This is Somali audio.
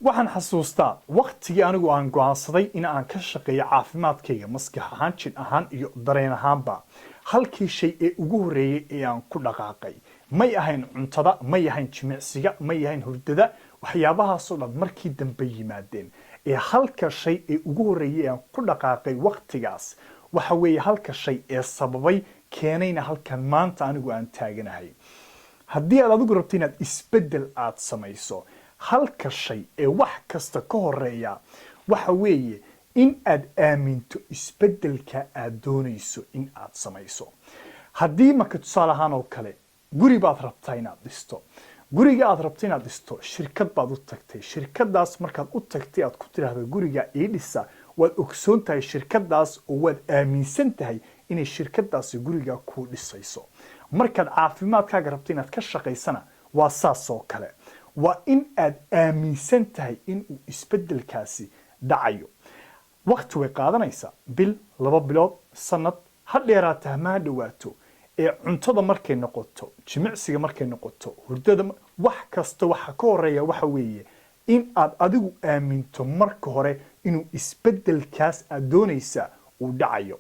waxaan xasuustaa waqtigii anigu aan go'aansaday in aan ka shaqeeyo caafimaadkayga maskax ahaan jin ahaan iyo dareen ahaanba halkii shay ee ugu horreeyay ee aan ku dhaqaaqay may ahayn cuntada may ahayn jimicsiga may ahayn hurdada waxyaabahaasoo dhan markii dambe yimaadeen ee halka shay ee ugu horreeyay ee aan ku dhaqaaqay waqtigaas waxa weeye halka shay ee sababay keenayna halkan maanta anigu aan taaganahay haddii aad adigu rabto inaad isbeddel aad samayso halka shay ee wax kasta ka horeeya waxa weeye in aad aaminto isbeddelka aad doonayso in aad samayso haddii marka tusaale ahaan oo kale guri baad rabtaa inaad dhisto guriga aad rabto inaad dhisto shirkad baad u tagtay shirkadaas markaad u tagtay aad ku tiraahdo guriga ii dhisa waad ogsoon tahay shirkadaas oo waad aaminsan tahay inay shirkadaasi guriga kuu dhisayso markaad caafimaadkaaga rabto inaad ka shaqaysana waa saas oo kale waa in aad aaminsan tahay inuu isbeddelkaasi dhacayo waqti way qaadanaysaa bil 2 bilood sanad ha dheeraata ma dhawaato ee cuntada markay noqoto jimicsiga markay noqoto hurdada wax kasta waxa ka horeeya waxa weeye in aad adigu aaminto marka hore inuu isbeddelkaas aad doonaysa uu dhacayo